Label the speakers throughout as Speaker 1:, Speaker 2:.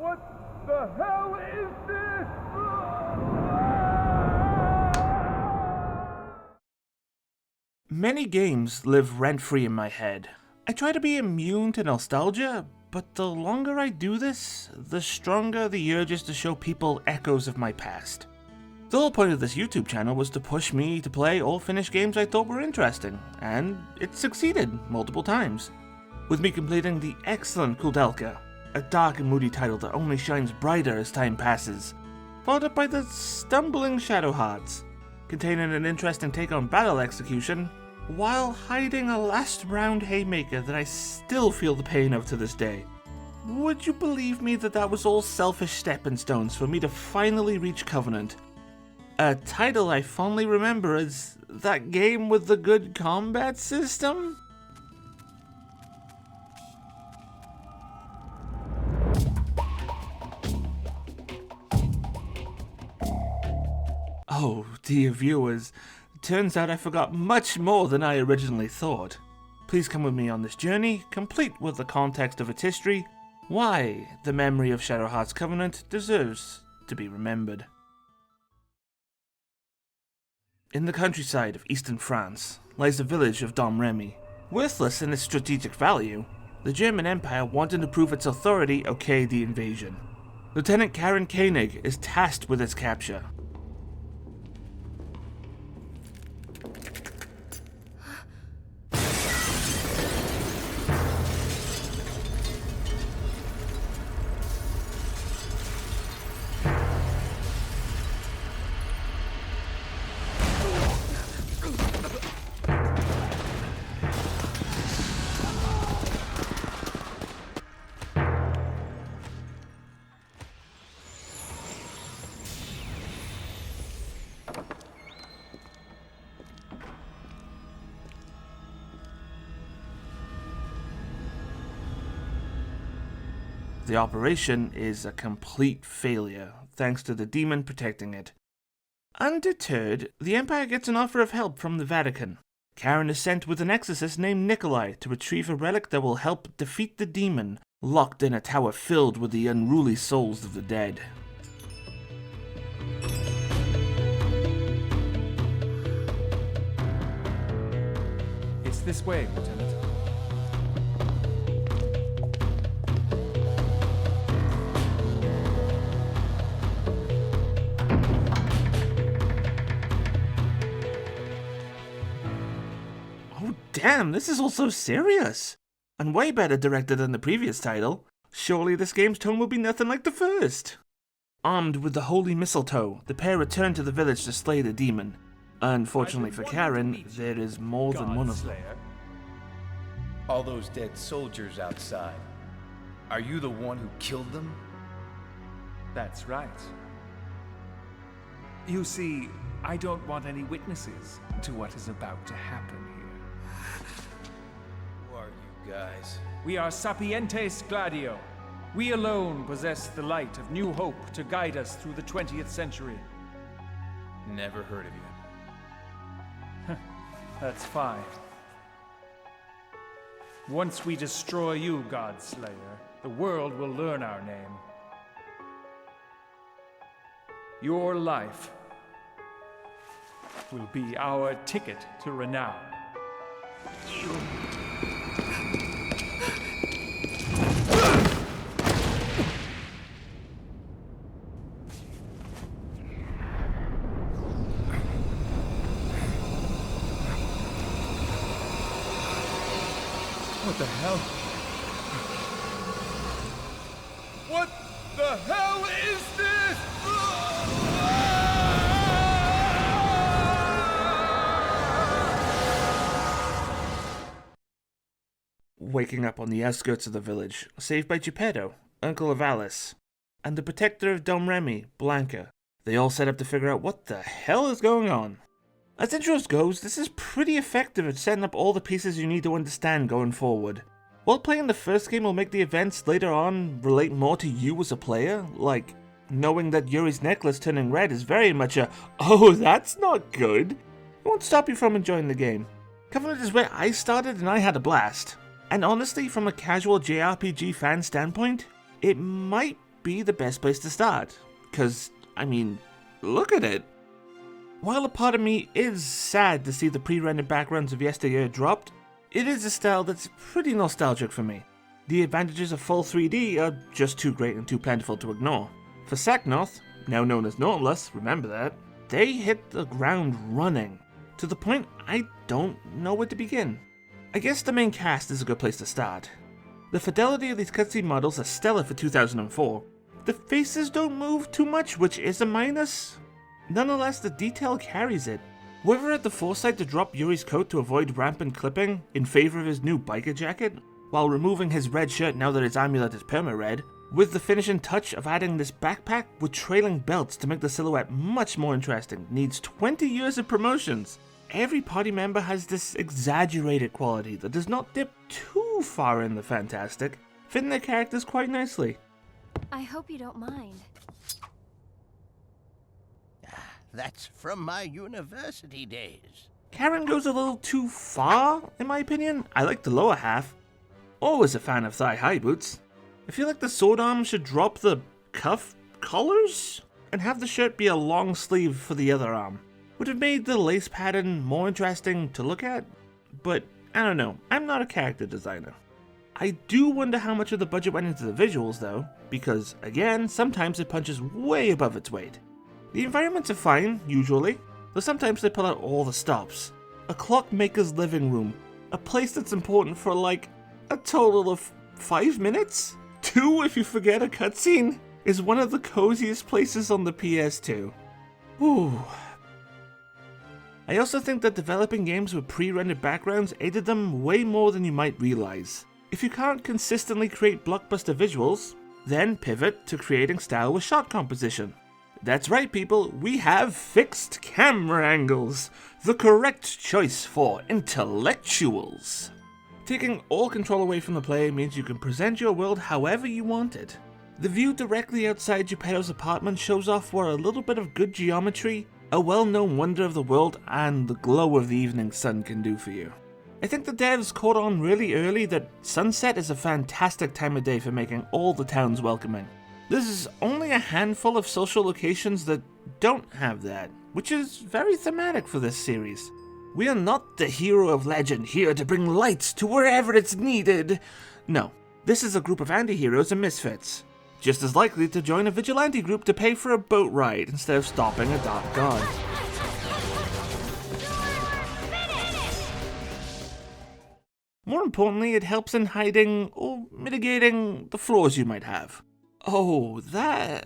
Speaker 1: What the hell is this?
Speaker 2: Many games live rent-free in my head. I try to be immune to nostalgia, but the longer I do this, the stronger the urge is to show people echoes of my past. The whole point of this YouTube channel was to push me to play or finish games I thought were interesting, and it succeeded multiple times. With me completing the excellent Koudelka, a dark and moody title that only shines brighter as time passes, followed up by the stumbling Shadow Hearts, containing an interesting take on battle execution, while hiding a last round haymaker that I still feel the pain of to this day. Would you believe me that that was all selfish stepping stones for me to finally reach Covenant? A title I fondly remember as that game with the good combat system? Oh, dear viewers, turns out I forgot much more than I originally thought. Please come with me on this journey, complete with the context of its history, why the memory of Shadow Heart's Covenant deserves to be remembered. In the countryside of eastern France lies the village of Domremy. Worthless in its strategic value, the German Empire wanted to prove its authority okayed the invasion. Lieutenant Karen Koenig is tasked with its capture. The operation is a complete failure, thanks to the demon protecting it. Undeterred, the Empire gets an offer of help from the Vatican. Karen is sent with an exorcist named Nikolai to retrieve a relic that will help defeat the demon, locked in a tower filled with the unruly souls of the dead.
Speaker 1: It's this way, Lieutenant.
Speaker 2: Damn, this is all so serious! And way better directed than the previous title. Surely this game's tone will be nothing like the first. Armed with the holy mistletoe, the pair return to the village to slay the demon. Unfortunately for Karen, there is more than one of them.
Speaker 3: All those dead soldiers outside. Are you the one who killed them?
Speaker 1: That's right. You see, I don't want any witnesses to what is about to happen here.
Speaker 3: Who are you guys?
Speaker 1: We are Sapientes Gladio. We alone possess the light of new hope to guide us through the 20th century.
Speaker 3: Never heard of you.
Speaker 1: That's fine. Once we destroy you, Godslayer, the world will learn our name. Your life will be our ticket to renown.
Speaker 3: What the hell?
Speaker 1: What the hell is this?
Speaker 2: Waking up on the outskirts of the village, saved by Geppetto, uncle of Alice, and the protector of Domremy, Blanca. They all set up to figure out what the hell is going on. As intros goes, this is pretty effective at setting up all the pieces you need to understand going forward. While playing the first game will make the events later on relate more to you as a player, like knowing that Yuri's necklace turning red is very much a, oh that's not good, it won't stop you from enjoying the game. Covenant is where I started and I had a blast. And honestly, from a casual JRPG fan standpoint, it might be the best place to start. Because, I mean, look at it. While a part of me is sad to see the pre-rendered backgrounds of yesteryear dropped, it is a style that's pretty nostalgic for me. The advantages of full 3D are just too great and too plentiful to ignore. For Saknoth, now known as Nautilus, remember that, they hit the ground running, to the point I don't know where to begin. I guess the main cast is a good place to start. The fidelity of these cutscene models are stellar for 2004. The faces don't move too much, which is a minus. Nonetheless, the detail carries it. Whoever had the foresight to drop Yuri's coat to avoid rampant clipping in favor of his new biker jacket, while removing his red shirt now that his amulet is perma-red, with the finishing touch of adding this backpack with trailing belts to make the silhouette much more interesting, needs 20 years of promotions. Every party member has this exaggerated quality that does not dip too far in the fantastic, fitting their characters quite nicely.
Speaker 4: I hope you don't mind.
Speaker 5: That's from my university days.
Speaker 2: Karen goes a little too far, in my opinion. I like the lower half. Always a fan of thigh-high boots. I feel like the sword arm should drop the cuff collars and have the shirt be a long sleeve for the other arm. Would have made the lace pattern more interesting to look at, but I don't know, I'm not a character designer. I do wonder how much of the budget went into the visuals though, because again, sometimes it punches way above its weight. The environments are fine, usually, though sometimes they pull out all the stops. A clockmaker's living room, a place that's important for like a total of 5 minutes? 2 if you forget a cutscene, is one of the coziest places on the PS2. Whew. I also think that developing games with pre-rendered backgrounds aided them way more than you might realize. If you can't consistently create blockbuster visuals, then pivot to creating style with shot composition. That's right people, we have fixed camera angles, the correct choice for intellectuals. Taking all control away from the player means you can present your world however you want it. The view directly outside Geppetto's apartment shows off what a little bit of good geometry, a well-known wonder of the world, and the glow of the evening sun can do for you. I think the devs caught on really early that sunset is a fantastic time of day for making all the towns welcoming. There's only a handful of social locations that don't have that, which is very thematic for this series. We are not the hero of legend here to bring lights to wherever it's needed. No, this is a group of anti-heroes and misfits, just as likely to join a vigilante group to pay for a boat ride instead of stopping a dark god. More importantly, it helps in hiding or mitigating the flaws you might have. Oh, that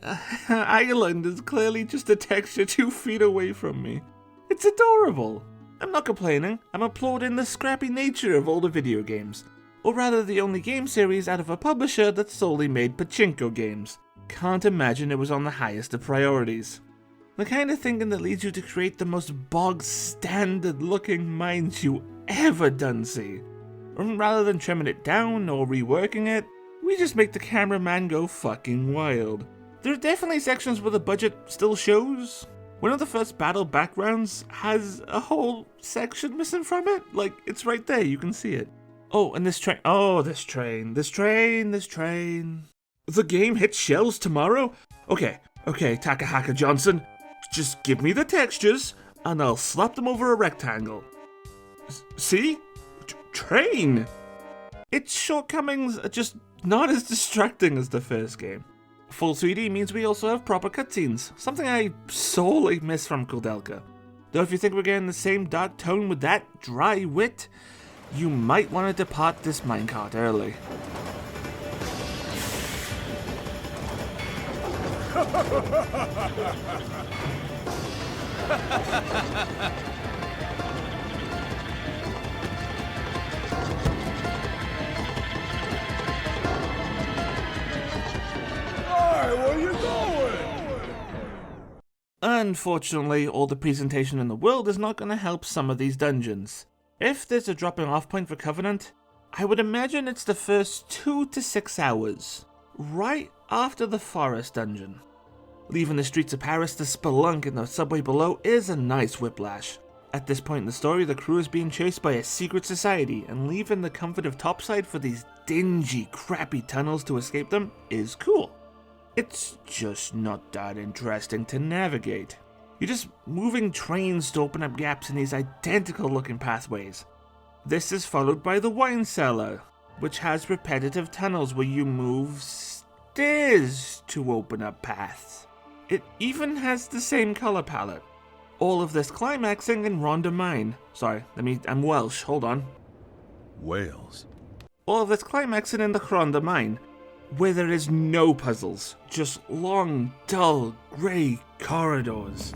Speaker 2: island is clearly just a texture 2 feet away from me. It's adorable. I'm not complaining, I'm applauding the scrappy nature of older video games. Or rather the only game series out of a publisher that solely made pachinko games. Can't imagine it was on the highest of priorities. The kind of thinking that leads you to create the most bog standard looking mines you ever done see. Rather than trimming it down or reworking it, we just make the cameraman go fucking wild. There are definitely sections where the budget still shows. One of the first battle backgrounds has a whole section missing from it. Like, it's right there, you can see it. Oh, and this train. Oh, this train. The game hits shelves tomorrow? Okay, Takahaka Johnson. Just give me the textures, and I'll slap them over a rectangle. See? Train! Its shortcomings are just not as distracting as the first game. Full 3D means we also have proper cutscenes, something I sorely miss from Koudelka. Though if you think we're getting the same dark tone with that dry wit, you might want to depart this minecart early.
Speaker 3: Where you going?
Speaker 2: Unfortunately, all the presentation in the world is not going to help some of these dungeons. If there's a dropping off point for Covenant, I would imagine it's the first 2 to 6 hours, right after the forest dungeon. Leaving the streets of Paris to spelunk in the subway below is a nice whiplash. At this point in the story, the crew is being chased by a secret society, and leaving the comfort of topside for these dingy, crappy tunnels to escape them is cool. It's just not that interesting to navigate. You're just moving trains to open up gaps in these identical looking pathways. This is followed by the wine cellar, which has repetitive tunnels where you move stairs to open up paths. It even has the same color palette. All of this climaxing in Rhondda Mine. I'm Welsh, hold on.
Speaker 6: Wales.
Speaker 2: All of this climaxing in the Rhondda Mine, where there is no puzzles, just long, dull, grey corridors.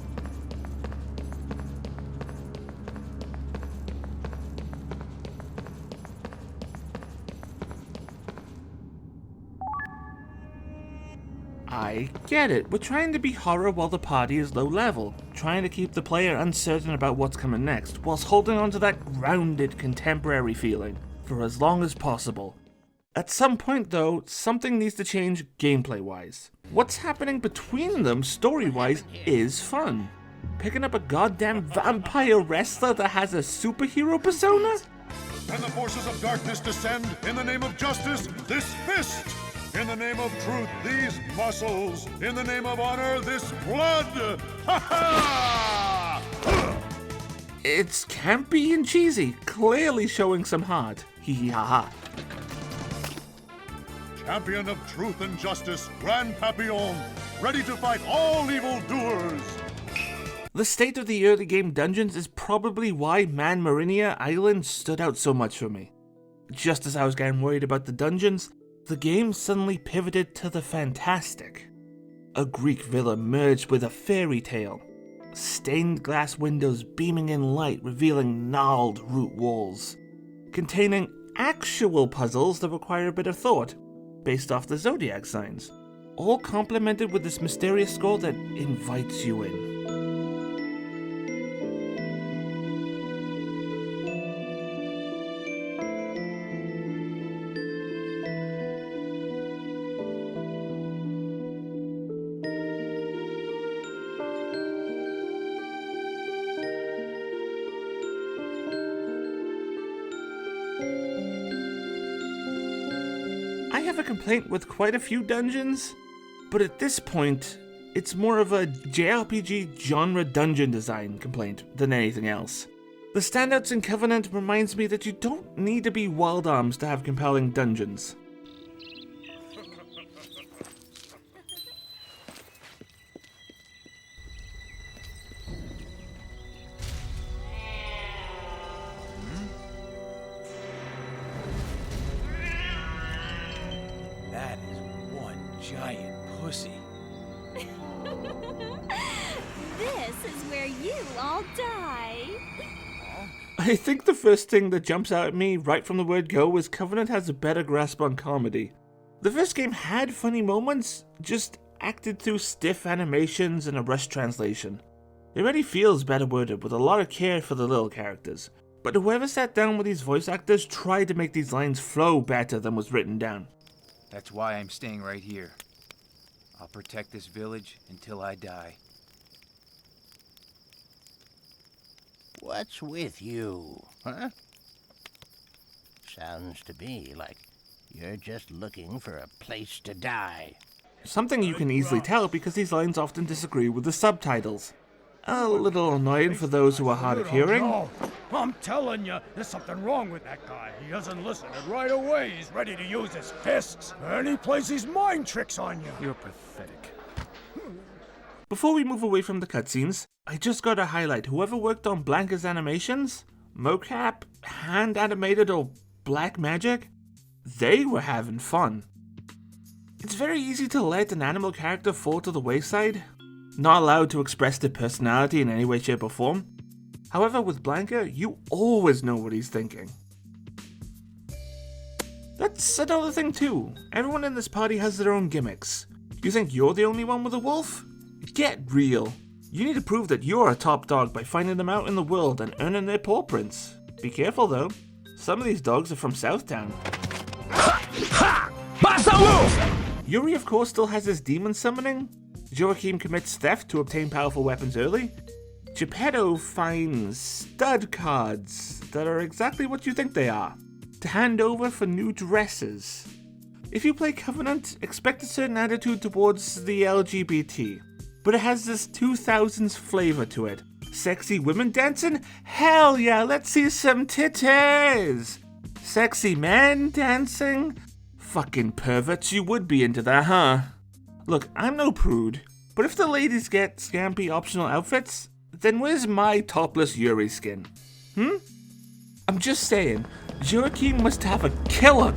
Speaker 2: I get it, we're trying to be horror while the party is low level, trying to keep the player uncertain about what's coming next, whilst holding on to that grounded contemporary feeling for as long as possible. At some point though, something needs to change gameplay-wise. What's happening between them story-wise is fun. Picking up a goddamn vampire wrestler that has a superhero persona?
Speaker 6: And the forces of darkness descend in the name of justice, this fist! In the name of truth, these muscles! In the name of honor, this blood! Ha ha!
Speaker 2: It's campy and cheesy, clearly showing some heart. Hee hee ha ha.
Speaker 6: Champion of truth and justice, Grand Papillon, ready to fight all evildoers!
Speaker 2: The state of the early game dungeons is probably why Man Marinia Island stood out so much for me. Just as I was getting worried about the dungeons, the game suddenly pivoted to the fantastic. A Greek villa merged with a fairy tale. Stained glass windows beaming in light, revealing gnarled root walls. Containing actual puzzles that require a bit of thought, based off the zodiac signs. All complemented with this mysterious score that invites you in. I have a complaint with quite a few dungeons, but at this point, it's more of a JRPG genre dungeon design complaint than anything else. The standouts in Covenant reminds me that you don't need to be Wild Arms to have compelling dungeons.
Speaker 3: That is one giant pussy.
Speaker 4: This is where you all die.
Speaker 2: I think the first thing that jumps out at me right from the word go is Covenant has a better grasp on comedy. The first game had funny moments, just acted through stiff animations and a rushed translation. It already feels better worded with a lot of care for the little characters, but whoever sat down with these voice actors tried to make these lines flow better than was written down.
Speaker 3: That's why I'm staying right here. I'll protect this village until I die.
Speaker 5: What's with you, huh? Sounds to me like you're just looking for a place to die.
Speaker 2: Something you can easily tell because these lines often disagree with the subtitles. A little annoying for those who are hard of hearing.
Speaker 7: No, I'm telling you, there's something wrong with that guy. He doesn't listen, and right away he's ready to use his fists. And he plays these mind tricks on you.
Speaker 1: You're pathetic.
Speaker 2: Before we move away from the cutscenes, I just gotta highlight whoever worked on Blanca's animations, mocap, hand animated or black magic, they were having fun. It's very easy to let an animal character fall to the wayside, not allowed to express their personality in any way, shape or form. However, with Blanca, you always know what he's thinking. That's another thing too, everyone in this party has their own gimmicks. You think you're the only one with a wolf? Get real. You need to prove that you're a top dog by finding them out in the world and earning their paw prints. Be careful though, some of these dogs are from Southtown. Yuri of course still has his demon summoning. Joachim commits theft to obtain powerful weapons early. Geppetto finds stud cards that are exactly what you think they are, to hand over for new dresses. If you play Covenant, expect a certain attitude towards the LGBT. But it has this 2000s flavor to it. Sexy women dancing? Hell yeah, let's see some titties! Sexy men dancing? Fucking perverts, you would be into that, huh? Look, I'm no prude, but if the ladies get scampy optional outfits, then where's my topless Yuri skin? I'm just saying, Joachim must have a killer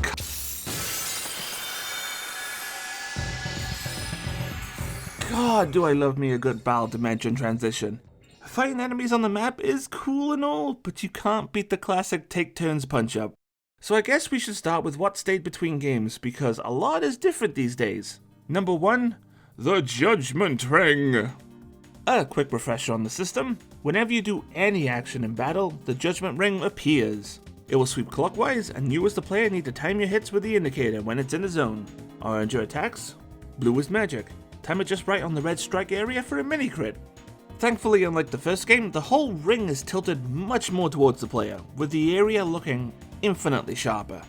Speaker 2: God, do I love me a good battle dimension transition. Fighting enemies on the map is cool and all, but you can't beat the classic take turns punch up. So I guess we should start with what stayed between games, because a lot is different these days. Number 1, the Judgment Ring. A quick refresher on the system. Whenever you do any action in battle, the Judgment Ring appears. It will sweep clockwise, and you as the player need to time your hits with the indicator when it's in the zone. Orange your attacks, blue is magic. Time it just right on the red strike area for a mini crit. Thankfully, unlike the first game, the whole ring is tilted much more towards the player, with the area looking infinitely sharper.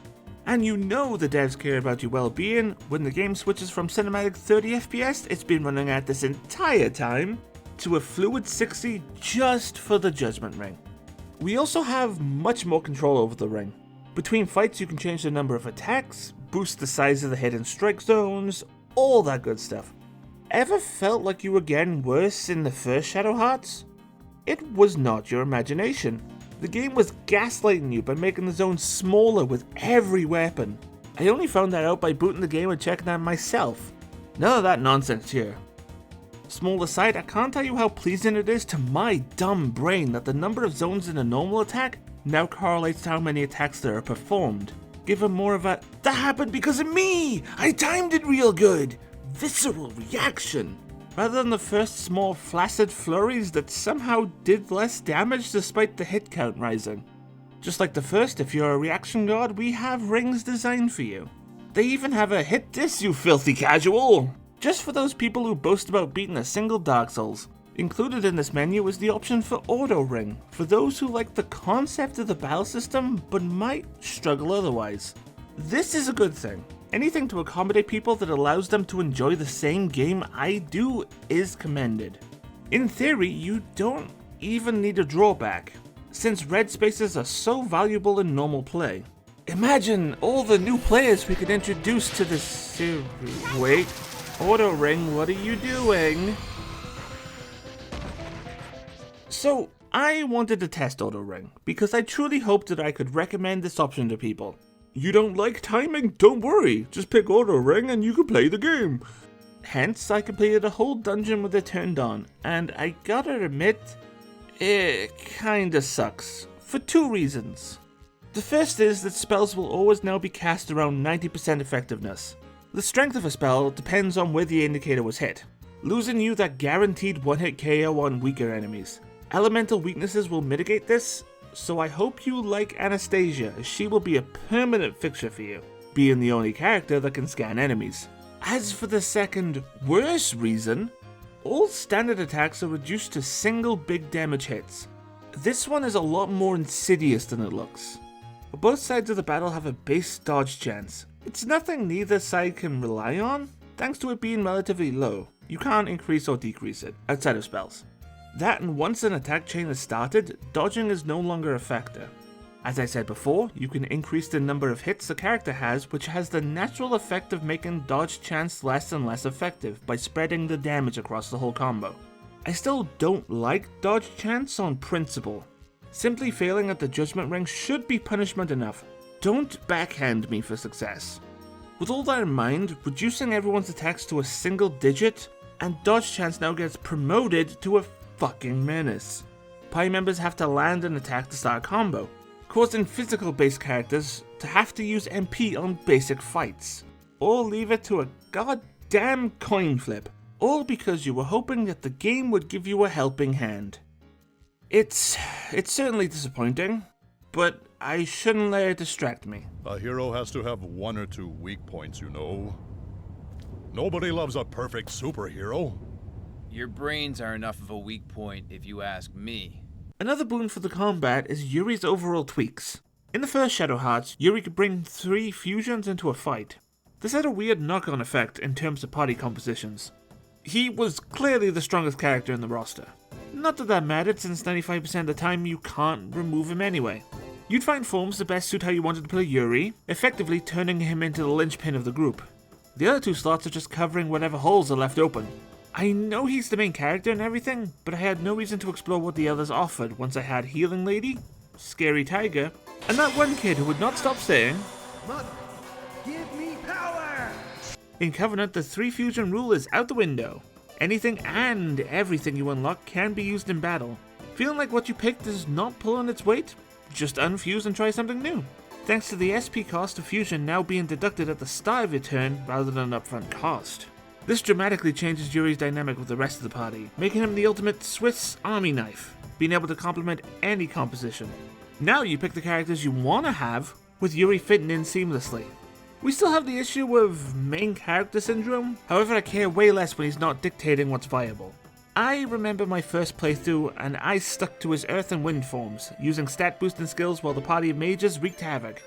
Speaker 2: And you know the devs care about your well-being when the game switches from cinematic 30 FPS it's been running at this entire time to a fluid 60 just for the Judgment Ring. We also have much more control over the ring. Between fights you can change the number of attacks, boost the size of the hidden strike zones, all that good stuff. Ever felt like you were getting worse in the first Shadow Hearts? It was not your imagination. The game was gaslighting you by making the zones smaller with every weapon. I only found that out by booting the game and checking that myself. None of that nonsense here. Small aside, I can't tell you how pleasing it is to my dumb brain that the number of zones in a normal attack now correlates to how many attacks there are performed. Give them more of a, that happened because of me! I timed it real good! Visceral reaction, rather than the first small flaccid flurries that somehow did less damage despite the hit count rising. Just like the first, if you're a reaction god, we have rings designed for you. They even have a hit this, you filthy casual! Just for those people who boast about beating a single Dark Souls. Included in this menu is the option for Auto Ring, for those who like the concept of the battle system but might struggle otherwise. This is a good thing. Anything to accommodate people that allows them to enjoy the same game I do is commended. In theory, you don't even need a drawback, since red spaces are so valuable in normal play. Imagine all the new players we could introduce to this series. Wait, Auto Ring, what are you doing? So, I wanted to test Auto Ring, because I truly hoped that I could recommend this option to people. You don't like timing? Don't worry, just pick Auto Ring and you can play the game. Hence, I completed a whole dungeon with it turned on, and I gotta admit, it kinda sucks, for 2 reasons. The first is that spells will always now be cast around 90% effectiveness. The strength of a spell depends on where the indicator was hit, losing you that guaranteed one-hit KO on weaker enemies. Elemental weaknesses will mitigate this, so I hope you like Anastasia, as she will be a permanent fixture for you, being the only character that can scan enemies. As for the second, worse reason, all standard attacks are reduced to single big damage hits. This one is a lot more insidious than it looks. Both sides of the battle have a base dodge chance. It's nothing neither side can rely on, thanks to it being relatively low. You can't increase or decrease it, outside of spells. That, and once an attack chain is started, dodging is no longer a factor. As I said before, you can increase the number of hits the character has, which has the natural effect of making dodge chance less and less effective by spreading the damage across the whole combo. I still don't like dodge chance on principle. Simply failing at the Judgment Ring should be punishment enough. Don't backhand me for success. With all that in mind, reducing everyone's attacks to a single digit, and dodge chance now gets promoted to a fucking menace. Party members have to land an attack to start a combo, causing physical based characters to have to use MP on basic fights, or leave it to a goddamn coin flip, all because you were hoping that the game would give you a helping hand. It's certainly disappointing, but I shouldn't let it distract me.
Speaker 6: A hero has to have 1 or 2 weak points, you know. Nobody loves a perfect superhero.
Speaker 8: Your brains are enough of a weak point, if you ask me.
Speaker 2: Another boon for the combat is Yuri's overall tweaks. In the first Shadow Hearts, Yuri could bring 3 fusions into a fight. This had a weird knock-on effect in terms of party compositions. He was clearly the strongest character in the roster. Not that mattered, since 95% of the time you can't remove him anyway. You'd find forms that best suit how you wanted to play Yuri, effectively turning him into the linchpin of the group. The other 2 slots are just covering whatever holes are left open. I know he's the main character and everything, but I had no reason to explore what the others offered once I had Healing Lady, Scary Tiger, and that one kid who would not stop saying,
Speaker 9: "Mother, give me power!"
Speaker 2: In Covenant, the 3 fusion rule is out the window. Anything and everything you unlock can be used in battle. Feeling like what you picked is not pulling its weight? Just unfuse and try something new. Thanks to the SP cost of fusion now being deducted at the start of your turn rather than an upfront cost. This dramatically changes Yuri's dynamic with the rest of the party, making him the ultimate Swiss Army knife, being able to complement any composition. Now you pick the characters you want to have, with Yuri fitting in seamlessly. We still have the issue of main character syndrome, however I care way less when he's not dictating what's viable. I remember my first playthrough and I stuck to his earth and wind forms, using stat boosting skills while the party of mages wreaked havoc.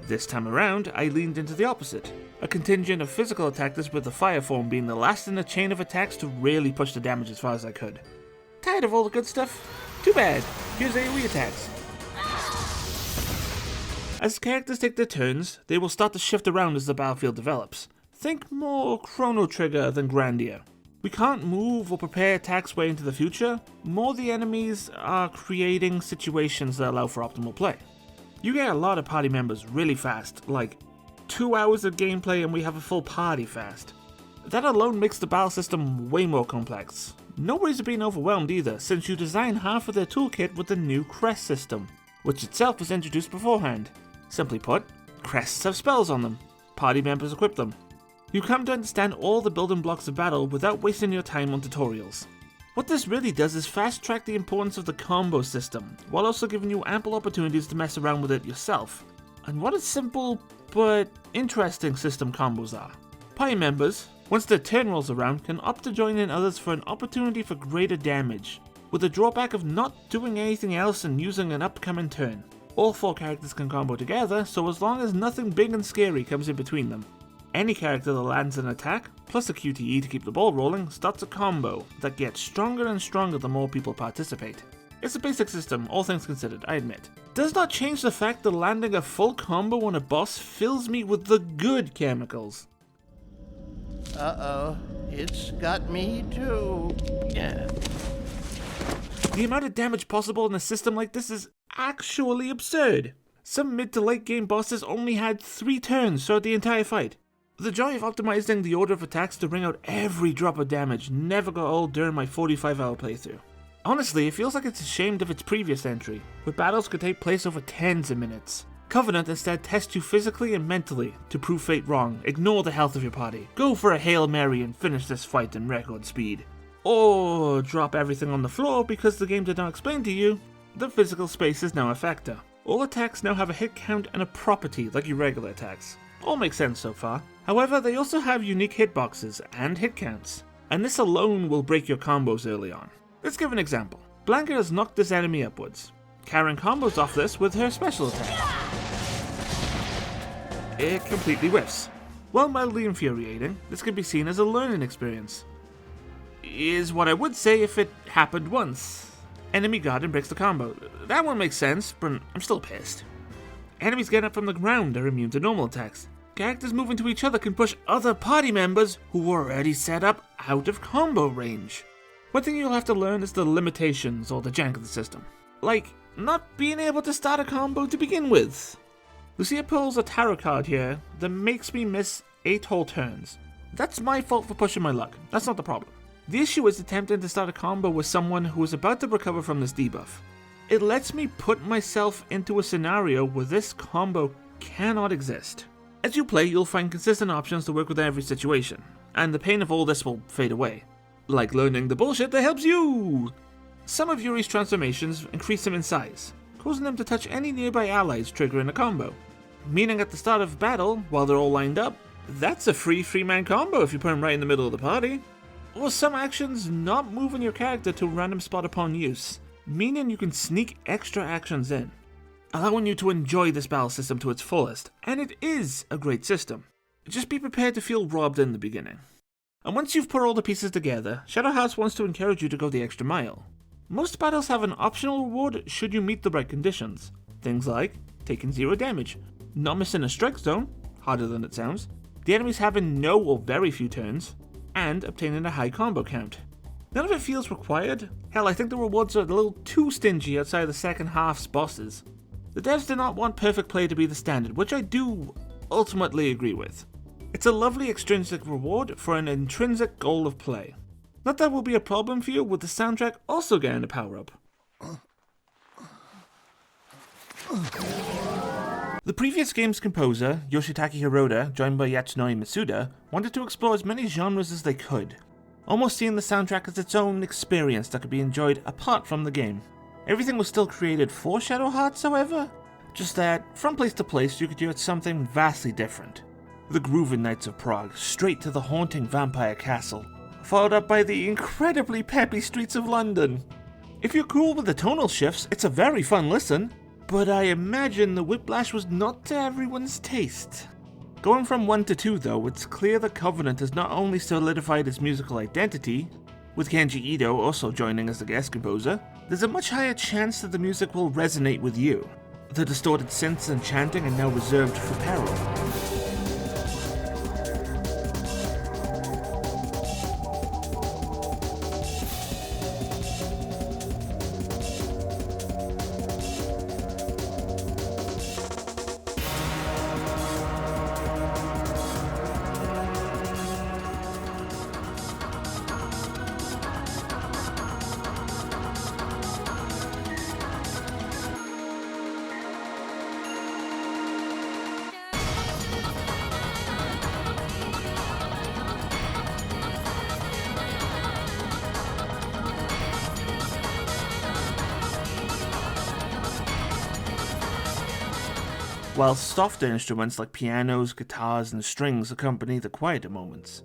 Speaker 2: This time around, I leaned into the opposite, a contingent of physical attackers with the fire form being the last in a chain of attacks to really push the damage as far as I could. Tired of all the good stuff? Too bad, here's AoE attacks. As characters take their turns, they will start to shift around as the battlefield develops. Think more Chrono Trigger than Grandia. We can't move or prepare attacks way into the future, more the enemies are creating situations that allow for optimal play. You get a lot of party members really fast, like 2 hours of gameplay and we have a full party fast. That alone makes the battle system way more complex. No worries of being overwhelmed either, since you design half of their toolkit with the new crest system, which itself was introduced beforehand. Simply put, crests have spells on them. Party members equip them. You come to understand all the building blocks of battle without wasting your time on tutorials. What this really does is fast track the importance of the combo system, while also giving you ample opportunities to mess around with it yourself. And what a simple, but interesting system combos are. Party members, once their turn rolls around, can opt to join in others for an opportunity for greater damage, with the drawback of not doing anything else and using an upcoming turn. All 4 characters can combo together, so as long as nothing big and scary comes in between them. Any character that lands an attack, plus a QTE to keep the ball rolling, starts a combo that gets stronger and stronger the more people participate. It's a basic system, all things considered, I admit. Does not change the fact that landing a full combo on a boss fills me with the good chemicals.
Speaker 5: Uh-oh, it's got me too. Yeah.
Speaker 2: The amount of damage possible in a system like this is actually absurd. Some mid to late game bosses only had 3 turns throughout the entire fight. The joy of optimizing the order of attacks to bring out every drop of damage never got old during my 45-hour playthrough. Honestly, it feels like it's ashamed of its previous entry, where battles could take place over tens of minutes. Covenant instead tests you physically and mentally to prove fate wrong, ignore the health of your party, go for a Hail Mary and finish this fight in record speed. Or drop everything on the floor because the game did not explain to you that physical space is now a factor. All attacks now have a hit count and a property like your regular attacks. All makes sense so far. However, they also have unique hitboxes and hit counts, and this alone will break your combos early on. Let's give an example. Blanca has knocked this enemy upwards. Karen combos off this with her special attack. It completely whiffs. While mildly infuriating, this can be seen as a learning experience. Is what I would say if it happened once. Enemy Guardian breaks the combo. That one makes sense, but I'm still pissed. Enemies getting up from the ground are immune to normal attacks. Characters moving to each other can push other party members who were already set up out of combo range. One thing you'll have to learn is the limitations or the jank of the system. Like, not being able to start a combo to begin with. Lucia pulls a tarot card here that makes me miss 8 whole turns. That's my fault for pushing my luck, that's not the problem. The issue is attempting to start a combo with someone who is about to recover from this debuff. It lets me put myself into a scenario where this combo cannot exist. As you play, you'll find consistent options to work with every situation, and the pain of all this will fade away. Like learning the bullshit that helps you! Some of Yuri's transformations increase him in size, causing him to touch any nearby allies, triggering a combo. Meaning at the start of battle, while they're all lined up, that's a free 3-man combo if you put him right in the middle of the party. Or some actions not moving your character to a random spot upon use, meaning you can sneak extra actions in, allowing you to enjoy this battle system to its fullest, and it is a great system. just be prepared to feel robbed in the beginning. And once you've put all the pieces together, Shadow Hearts wants to encourage you to go the extra mile. Most battles have an optional reward should you meet the right conditions. Things like taking 0 damage, not missing a strike zone, harder than it sounds, the enemies having no or very few turns, and obtaining a high combo count. None of it feels required. Hell, I think the rewards are a little too stingy outside the second half's bosses. The devs did not want perfect play to be the standard, which I do ultimately agree with. It's a lovely extrinsic reward for an intrinsic goal of play. Not that will be a problem for you with the soundtrack also getting a power-up. The previous game's composer, Yoshitaka Hiroda, joined by Yatsunori Masuda, wanted to explore as many genres as they could, almost seeing the soundtrack as its own experience that could be enjoyed apart from the game. Everything was still created for Shadow Hearts, however, just that, from place to place, you could hear something vastly different. The grooving nights of Prague, straight to the haunting vampire castle, followed up by the incredibly peppy streets of London. If you're cool with the tonal shifts, it's a very fun listen, but I imagine the whiplash was not to everyone's taste. Going from 1 to 2 though, it's clear that Covenant has not only solidified its musical identity, with Kenji Ito also joining as the guest composer, there's a much higher chance that the music will resonate with you. The distorted synths and chanting are now reserved for Peril. While softer instruments like pianos, guitars, and strings accompany the quieter moments.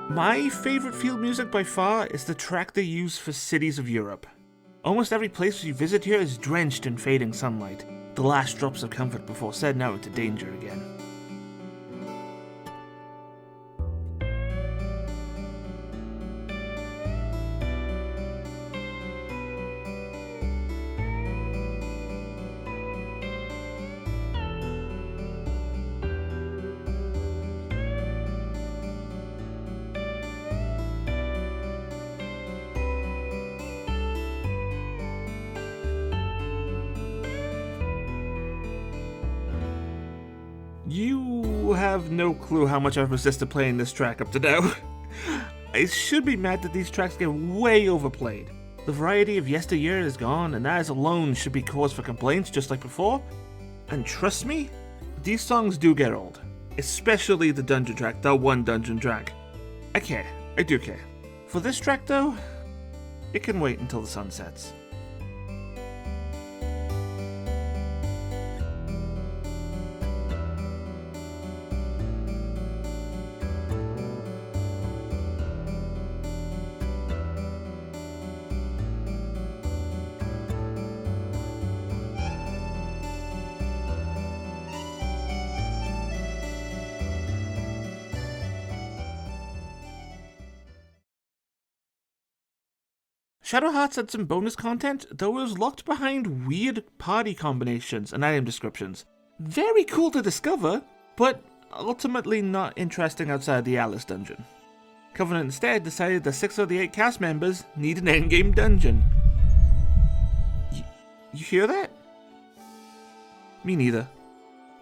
Speaker 2: My favourite field music by far is the track they use for Cities of Europe. Almost every place you visit here is drenched in fading sunlight, the last drops of comfort before setting out into danger again. You have no clue how much I've resisted playing this track up to now. I should be mad that these tracks get way overplayed. The variety of yesteryear is gone, and that alone should be cause for complaints just like before. And trust me, these songs do get old. Especially the dungeon track, the one dungeon track. I care, I do care. For this track though, it can wait until the sun sets. Shadow Hearts had some bonus content, though it was locked behind weird party combinations and item descriptions. Very cool to discover, but ultimately not interesting outside the Alice dungeon. Covenant instead decided the 6 of the 8 cast members need an endgame dungeon. You hear that? Me neither.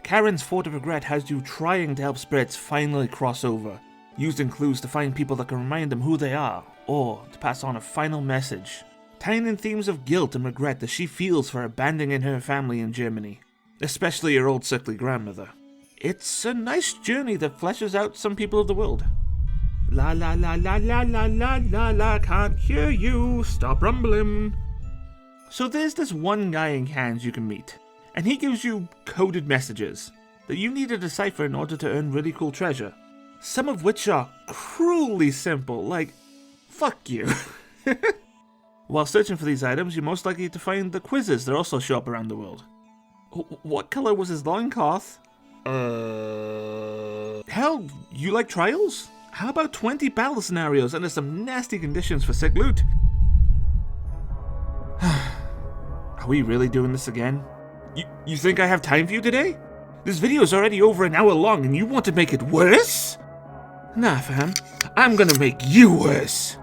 Speaker 2: Karen's Fort of Regret has you trying to help spirits finally cross over, using clues to find people that can remind them who they are, or to pass on a final message, tying in themes of guilt and regret that she feels for abandoning her family in Germany, especially her old sickly grandmother. It's a nice journey that fleshes out some people of the world. La la la la la la la la la, can't hear you, stop rumbling. So there's this one guy in Cannes you can meet, and he gives you coded messages that you need to decipher in order to earn really cool treasure. Some of which are cruelly simple, like, fuck you. While searching for these items, you're most likely to find the quizzes that also show up around the world. What color was his loincloth? Hell, you like trials? How about 20 battle scenarios under some nasty conditions for sick loot? Are we really doing this again? You think I have time for you today? This video's already over an hour long and you want to make it worse? Nah, fam. I'm gonna make you worse.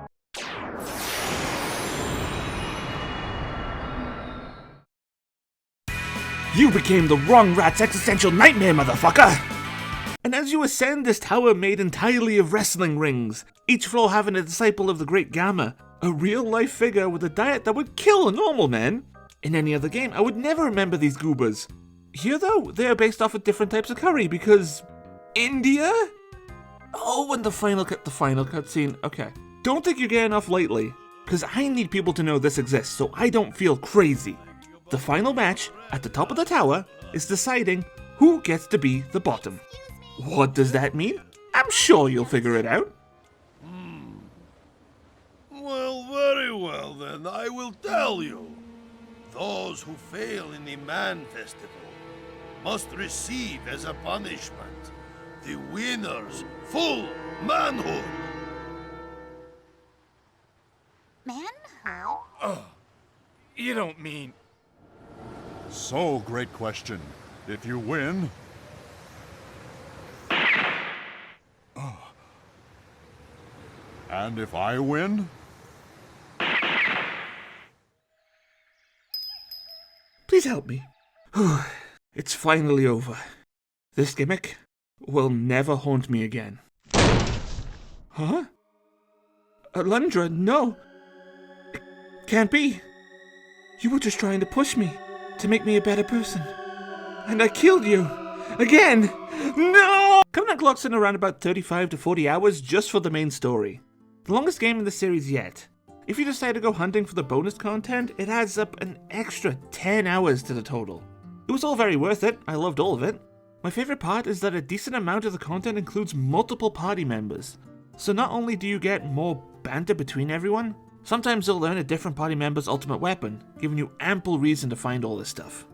Speaker 2: You became the wrong rat's existential nightmare, motherfucker! And as you ascend this tower made entirely of wrestling rings, each floor having a disciple of the Great Gamma, a real-life figure with a diet that would kill a normal man. In any other game, I would never remember these goobers. Here, though, they are based off of different types of curry, because... India? Oh, and the final cutscene. Okay. Don't think you're getting off lightly, because I need people to know this exists, so I don't feel crazy. The final match, at the top of the tower, is deciding who gets to be the bottom. What does that mean? I'm sure you'll figure it out.
Speaker 6: Well, very well then, I will tell you. Those who fail in the Man Festival must receive as a punishment the winner's full manhood.
Speaker 4: Manhood?
Speaker 7: You don't mean...
Speaker 6: So, great question. If you win... And if I win?
Speaker 2: Please help me. It's finally over. This gimmick will never haunt me again. Huh? Alundra, no. It can't be. You were just trying to push me, to make me a better person. And I killed you. Again! No! Covenant clocks in around about 35 to 40 hours just for the main story. The longest game in the series yet. If you decide to go hunting for the bonus content, it adds up an extra 10 hours to the total. It was all very worth it, I loved all of it. My favourite part is that a decent amount of the content includes multiple party members. So not only do you get more banter between everyone, sometimes you'll learn a different party member's ultimate weapon, giving you ample reason to find all this stuff.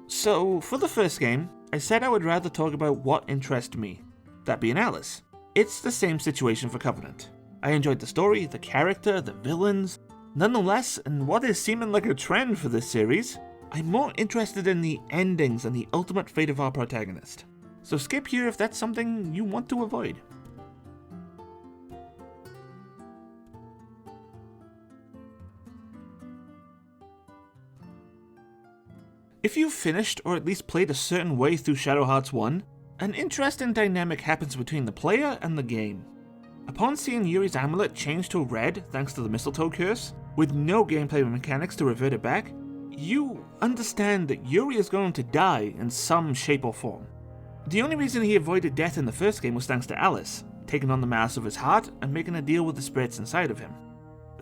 Speaker 2: So, for the first game, I said I would rather talk about what interests me, that being Alice. It's the same situation for Covenant. I enjoyed the story, the character, the villains. Nonetheless, and what is seeming like a trend for this series, I'm more interested in the endings and the ultimate fate of our protagonist. So skip here if that's something you want to avoid. If you've finished or at least played a certain way through Shadow Hearts 1, an interesting dynamic happens between the player and the game. Upon seeing Yuri's amulet change to red thanks to the mistletoe curse, with no gameplay mechanics to revert it back, you understand that Yuri is going to die in some shape or form. The only reason he avoided death in the first game was thanks to Alice, taking on the mass of his heart and making a deal with the spirits inside of him.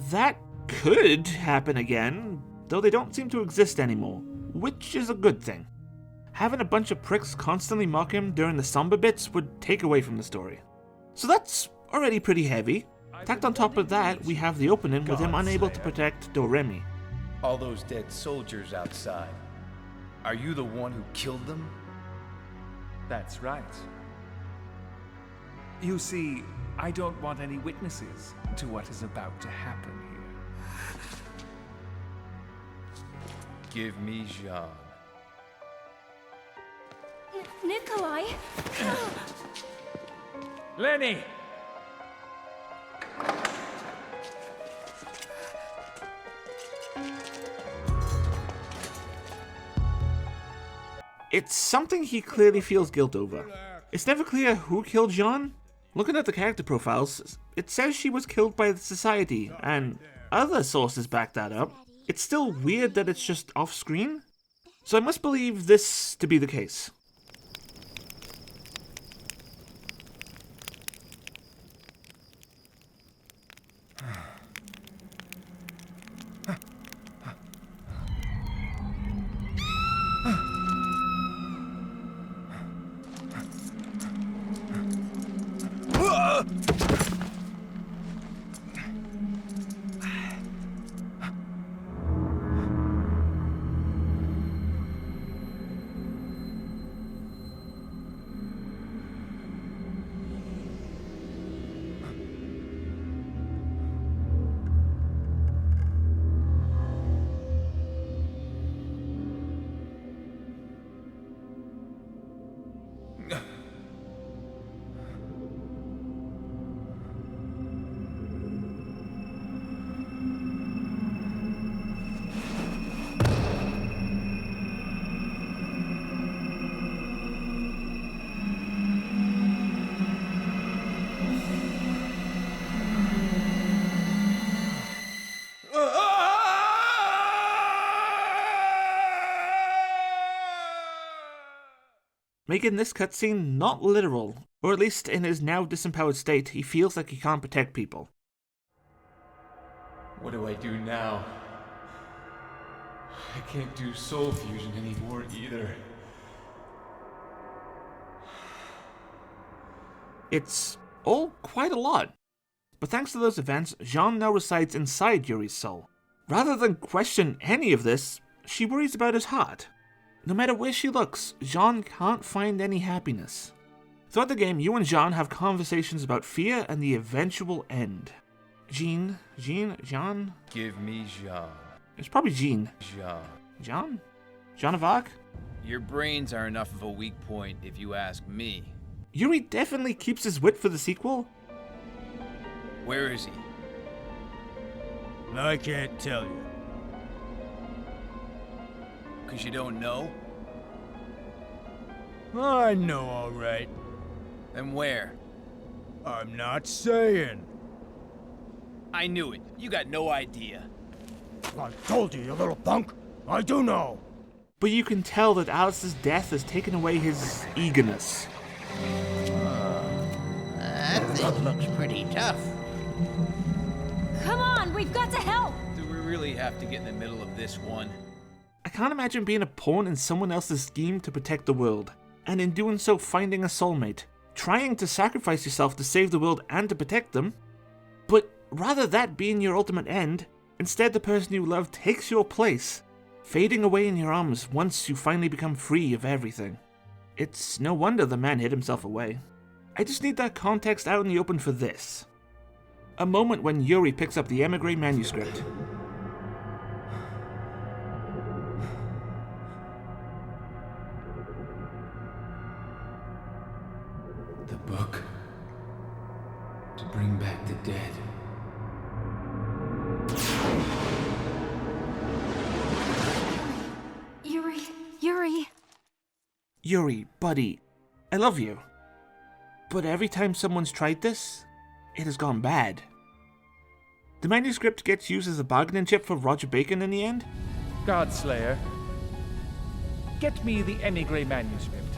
Speaker 2: That could happen again, though they don't seem to exist anymore, which is a good thing. Having a bunch of pricks constantly mock him during the somber bits would take away from the story. So that's already pretty heavy. Tacked on top of that, we have the opening with him unable to protect Doremi.
Speaker 3: All those dead soldiers outside. Are you the one who killed them?
Speaker 1: That's right. You see, I don't want any witnesses to what is about to happen here.
Speaker 3: Give me Jean.
Speaker 4: Nico? Will I?
Speaker 1: Lenny!
Speaker 2: It's something he clearly feels guilt over. It's never clear who killed Jean. Looking at the character profiles, it says she was killed by the Society, and other sources back that up. It's still weird that it's just off-screen, so I must believe this to be the case. Making this cutscene not literal, or at least in his now disempowered state, he feels like he can't protect people.
Speaker 3: What do I do now? I can't do soul fusion anymore either.
Speaker 2: It's all quite a lot. But thanks to those events, Jean now resides inside Yuri's soul. Rather than question any of this, she worries about his heart. No matter where she looks, Jean can't find any happiness. Throughout the game, you and Jean have conversations about fear and the eventual end. Jean?
Speaker 3: Give me Jean.
Speaker 2: It's probably Jean.
Speaker 3: Jean.
Speaker 2: Jean of Arc?
Speaker 8: Your brains are enough of a weak point if you ask me.
Speaker 2: Yuri definitely keeps his wit for the sequel.
Speaker 8: Where is he?
Speaker 7: I can't tell you.
Speaker 8: 'Cause you don't know?
Speaker 7: I know, all right.
Speaker 8: Then where?
Speaker 7: I'm not saying.
Speaker 8: I knew it. You got no idea.
Speaker 7: I told you, you little punk. I do know.
Speaker 2: But you can tell that Alice's death has taken away his eagerness.
Speaker 5: That thing looks pretty tough.
Speaker 4: Come on, we've got to help!
Speaker 8: Do we really have to get in the middle of this one?
Speaker 2: I can't imagine being a pawn in someone else's scheme to protect the world, and in doing so finding a soulmate, trying to sacrifice yourself to save the world and to protect them. But rather that being your ultimate end, instead the person you love takes your place, fading away in your arms once you finally become free of everything. It's no wonder the man hid himself away. I just need that context out in the open for this. A moment when Yuri picks up the Emigre manuscript.
Speaker 3: The book. To bring back the dead.
Speaker 4: Yuri.
Speaker 2: Yuri, buddy, I love you. But every time someone's tried this, it has gone bad. The manuscript gets used as a bargaining chip for Roger Bacon in the end.
Speaker 1: Godslayer, get me the Emigre manuscript.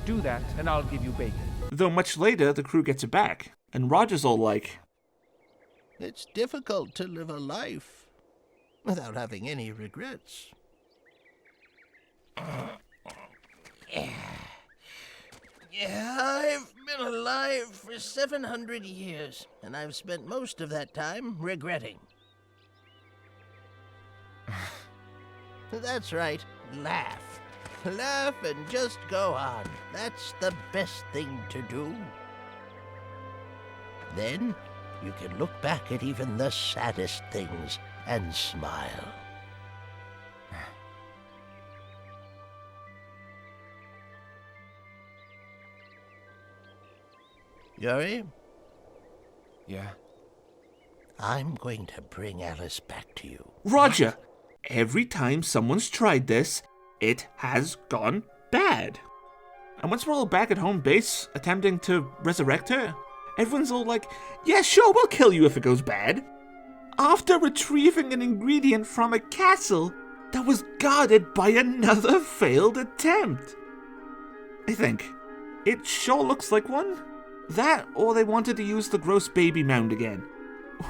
Speaker 1: Do that, and I'll give you bacon.
Speaker 2: Though much later, the crew gets it back, and Roger's all like,
Speaker 5: It's difficult to live a life without having any regrets. I've been alive for 700 years, and I've spent most of that time regretting. That's right, laugh. Laugh and just go on. That's the best thing to do. Then you can look back at even the saddest things and smile. Yuri,
Speaker 3: Yeah?
Speaker 5: I'm going to bring Alice back to you.
Speaker 2: Roger, every time someone's tried this, it has gone bad. And once we're all back at home base attempting to resurrect her, everyone's all like, yeah, sure, we'll kill you if it goes bad. After retrieving an ingredient from a castle that was guarded by another failed attempt. I think. It sure looks like one. That, or they wanted to use the gross baby mound again.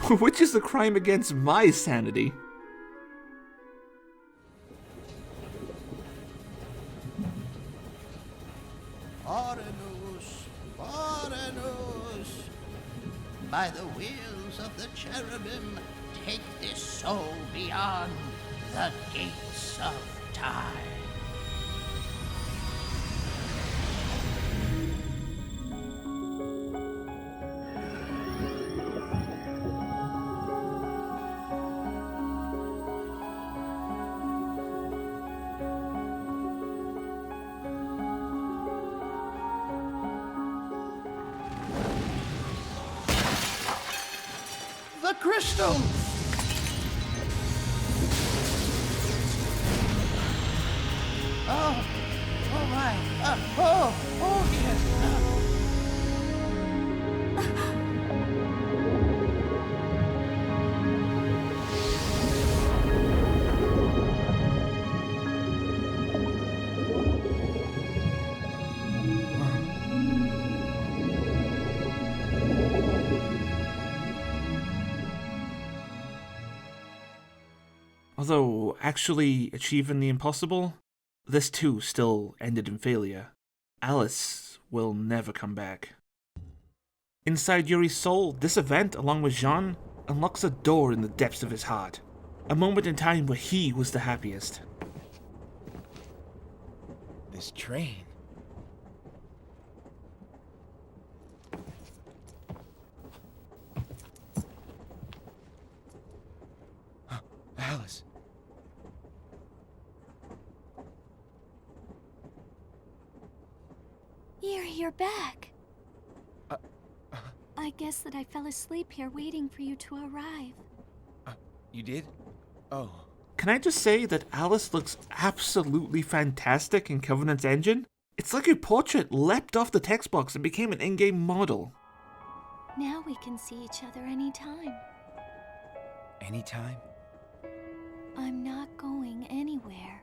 Speaker 2: Which is the crime against my sanity.
Speaker 5: Oranus, Oranus, by the wheels of the cherubim, take this soul beyond the gates of time. The crystal! Oh my! Oh dear!
Speaker 2: Although actually achieving the impossible, this too still ended in failure. Alice will never come back. Inside Yuri's soul, this event, along with Jean, unlocks a door in the depths of his heart. A moment in time where he was the happiest.
Speaker 3: This train. Alice.
Speaker 4: Yuri, you're back. I guess that I fell asleep here waiting for you to arrive.
Speaker 3: You did? Oh.
Speaker 2: Can I just say that Alice looks absolutely fantastic in Covenant's engine? It's like her portrait leapt off the text box and became an in-game model.
Speaker 4: Now we can see each other anytime.
Speaker 3: Anytime?
Speaker 4: I'm not going anywhere.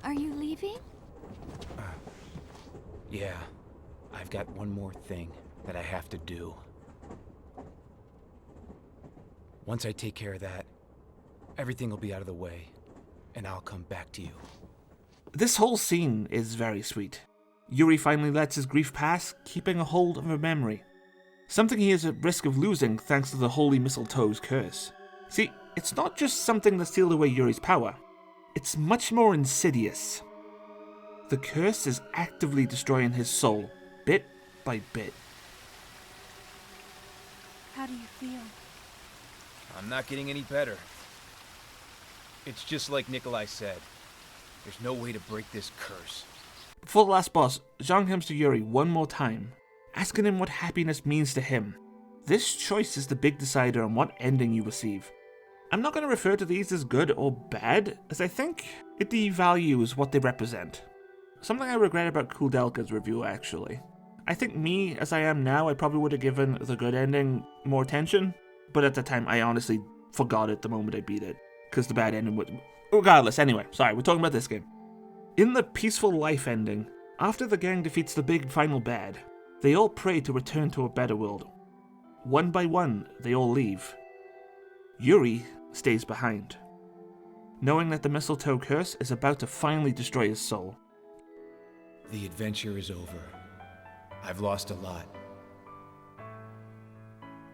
Speaker 4: Are you leaving?
Speaker 3: Yeah. I've got one more thing that I have to do. Once I take care of that, everything will be out of the way, and I'll come back to you.
Speaker 2: This whole scene is very sweet. Yuri finally lets his grief pass, keeping a hold of her memory. Something he is at risk of losing thanks to the Holy Mistletoe's curse. See, it's not just something that sealed away Yuri's power. It's much more insidious. The curse is actively destroying his soul, bit by bit.
Speaker 4: How do you feel?
Speaker 3: I'm not getting any better. It's just like Nikolai said. There's no way to break this curse.
Speaker 2: Before the last boss, Jean comes to Yuri one more time, asking him what happiness means to him. This choice is the big decider on what ending you receive. I'm not going to refer to these as good or bad, as I think it devalues what they represent. Something I regret about Koudelka's review, actually. I think me, as I am now, I probably would have given the good ending more attention, but at the time I honestly forgot it the moment I beat it, because the bad ending would... Regardless, anyway, sorry, we're talking about this game. In the peaceful life ending, after the gang defeats the big final bad, they all pray to return to a better world. One by one, they all leave. Yuri stays behind, knowing that the mistletoe curse is about to finally destroy his soul.
Speaker 3: The adventure is over. I've lost a lot.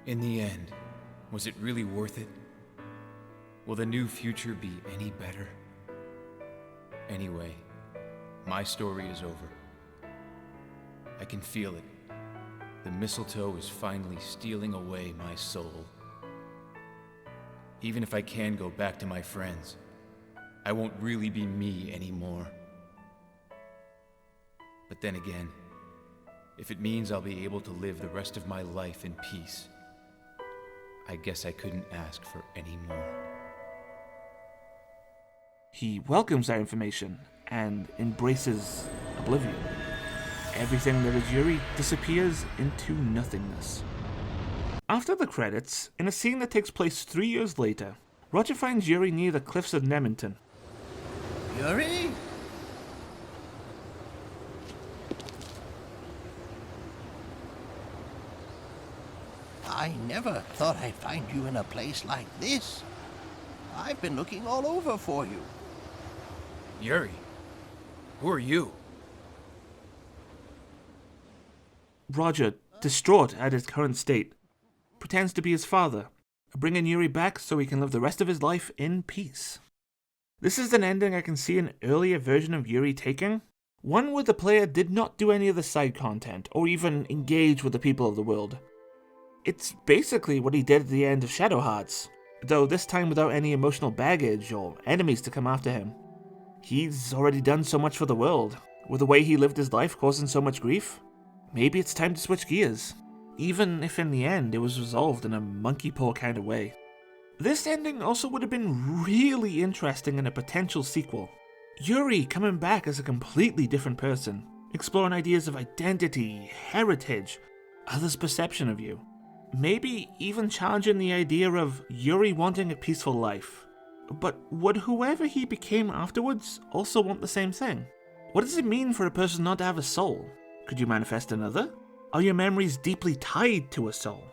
Speaker 3: In the end, was it really worth it? Will the new future be any better? Anyway, my story is over. I can feel it. The mistletoe is finally stealing away my soul. Even if I can go back to my friends, I won't really be me anymore. But then again, if it means I'll be able to live the rest of my life in peace, I guess I couldn't ask for any more.
Speaker 2: He welcomes that information and embraces oblivion. Everything that is Yuri disappears into nothingness. After the credits, in a scene that takes place 3 years later, Roger finds Yuri near the cliffs of Nementon.
Speaker 5: Yuri? I never thought I'd find you in a place like this. I've been looking all over for you.
Speaker 3: Yuri, who are you?
Speaker 2: Roger, distraught at his current state, pretends to be his father, bringing Yuri back so he can live the rest of his life in peace. This is an ending I can see an earlier version of Yuri taking, one where the player did not do any of the side content, or even engage with the people of the world. It's basically what he did at the end of Shadow Hearts, though this time without any emotional baggage or enemies to come after him. He's already done so much for the world, with the way he lived his life causing so much grief. Maybe it's time to switch gears, even if in the end it was resolved in a monkey paw kind of way. This ending also would have been really interesting in a potential sequel. Yuri coming back as a completely different person, exploring ideas of identity, heritage, others' perception of you. Maybe even challenging the idea of Yuri wanting a peaceful life. But would whoever he became afterwards also want the same thing? What does it mean for a person not to have a soul? Could you manifest another? Are your memories deeply tied to a soul?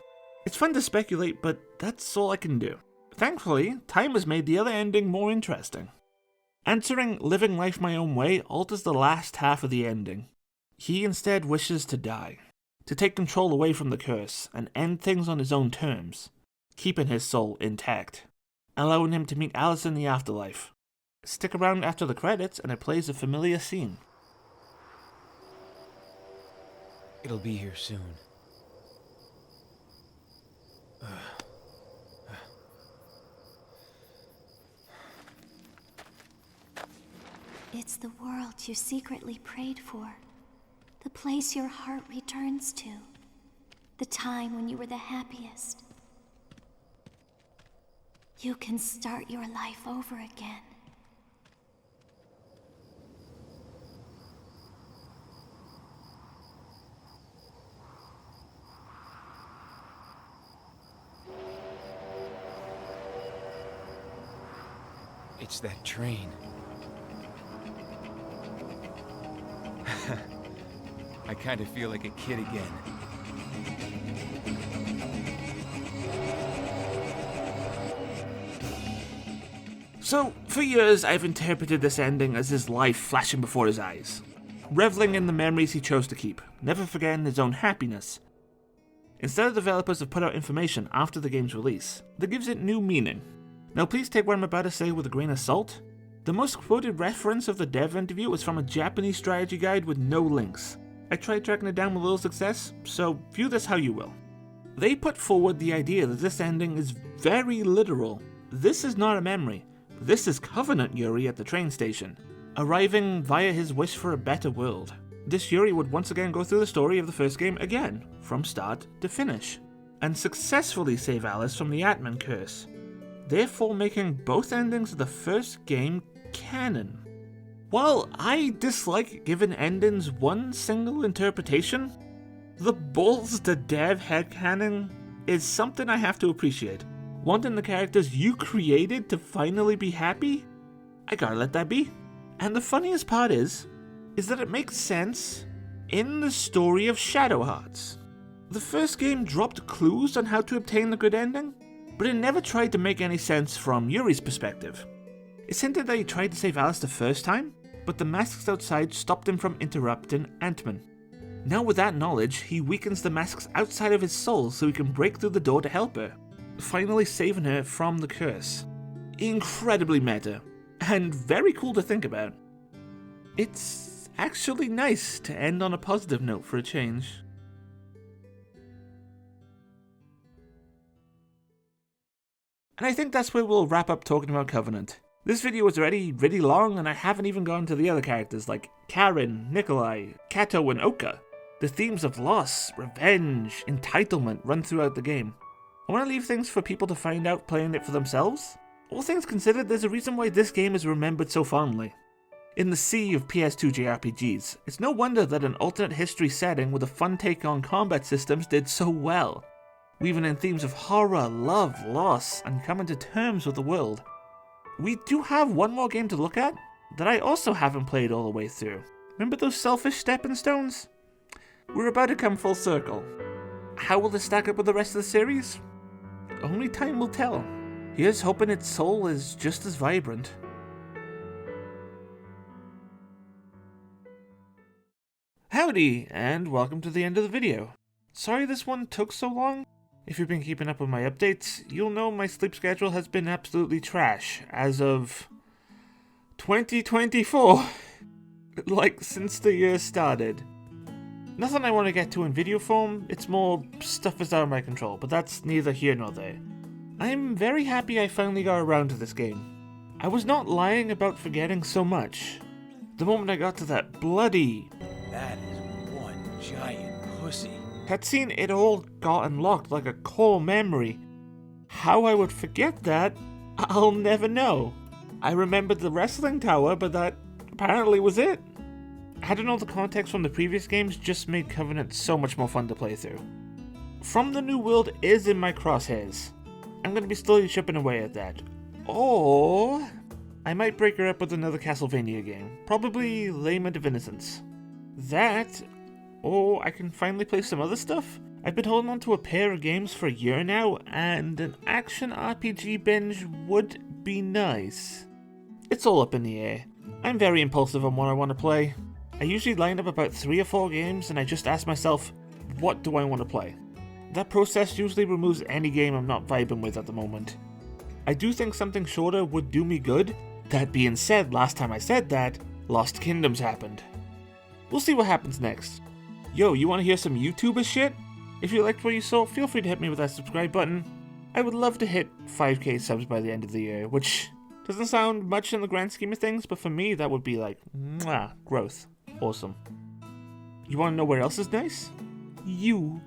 Speaker 2: It's fun to speculate, but that's all I can do. Thankfully, time has made the other ending more interesting. Answering living life my own way alters the last half of the ending. He instead wishes to die, to take control away from the curse and end things on his own terms, keeping his soul intact, allowing him to meet Alice in the afterlife. Stick around after the credits and it plays a familiar scene.
Speaker 3: It'll be here soon.
Speaker 4: It's the world you secretly prayed for. The place your heart returns to. The time when you were the happiest. You can start your life over again.
Speaker 3: It's that train. I kind of feel like a kid again.
Speaker 2: So, for years I've interpreted this ending as his life flashing before his eyes, reveling in the memories he chose to keep, never forgetting his own happiness. Instead, developers have put out information after the game's release that gives it new meaning. Now please take what I'm about to say with a grain of salt. The most quoted reference of the dev interview is from a Japanese strategy guide with no links. I tried tracking it down with little success, so view this how you will. They put forward the idea that this ending is very literal. This is not a memory. This is Covenant Yuri at the train station, arriving via his wish for a better world. This Yuri would once again go through the story of the first game again, from start to finish, and successfully save Alice from the Atman curse, therefore making both endings of the first game canon. While I dislike giving endings one single interpretation, the balls to dev headcanon is something I have to appreciate. Wanting the characters you created to finally be happy? I gotta let that be. And the funniest part is that it makes sense in the story of Shadow Hearts. The first game dropped clues on how to obtain the good ending, but it never tried to make any sense from Yuri's perspective. It's hinted that he tried to save Alice the first time, but the masks outside stopped him from interrupting Ant-Man. Now with that knowledge, he weakens the masks outside of his soul so he can break through the door to help her, finally saving her from the curse. Incredibly meta, and very cool to think about. It's actually nice to end on a positive note for a change. And I think that's where we'll wrap up talking about Covenant. This video is already really long, and I haven't even gone to the other characters like Karen, Nikolai, Kato, and Oka. The themes of loss, revenge, entitlement run throughout the game. I want to leave things for people to find out playing it for themselves. All things considered, there's a reason why this game is remembered so fondly. In the sea of PS2 JRPGs, it's no wonder that an alternate history setting with a fun take on combat systems did so well, weaving in themes of horror, love, loss, and coming to terms with the world. We do have one more game to look at that I also haven't played all the way through. Remember those selfish stepping stones? We're about to come full circle. How will this stack up with the rest of the series? Only time will tell. Here's hoping its soul is just as vibrant. Howdy, and welcome to the end of the video. Sorry this one took so long. If you've been keeping up with my updates, you'll know my sleep schedule has been absolutely trash as of 2024. Like, since the year started. Nothing I want to get to in video form, it's more stuff is out of my control, but that's neither here nor there. I'm very happy I finally got around to this game. I was not lying about forgetting so much. The moment I got to that bloody...
Speaker 8: That is one giant pussy.
Speaker 2: cutscene, it all got unlocked like a core memory. How I would forget that, I'll never know. I remembered the wrestling tower, but that apparently was it. Adding all the context from the previous games just made Covenant so much more fun to play through. From the New World is in my crosshairs. I'm going to be slowly chipping away at that. Or I might break her up with another Castlevania game, probably Lament of Innocence. That, or I can finally play some other stuff. I've been holding on to a pair of games for a year now, and an action RPG binge would be nice. It's all up in the air. I'm very impulsive on what I want to play. I usually line up about 3 or 4 games and I just ask myself, what do I want to play? That process usually removes any game I'm not vibing with at the moment. I do think something shorter would do me good. That being said, last time I said that, Lost Kingdoms happened. We'll see what happens next. Yo, you want to hear some YouTuber shit? If you liked what you saw, feel free to hit me with that subscribe button. I would love to hit 5k subs by the end of the year, which doesn't sound much in the grand scheme of things, but for me that would be like, mwah, growth. Awesome. You want to know where else is nice? You.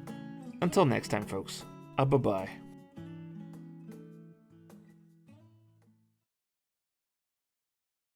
Speaker 2: Until next time, folks. Bye-bye.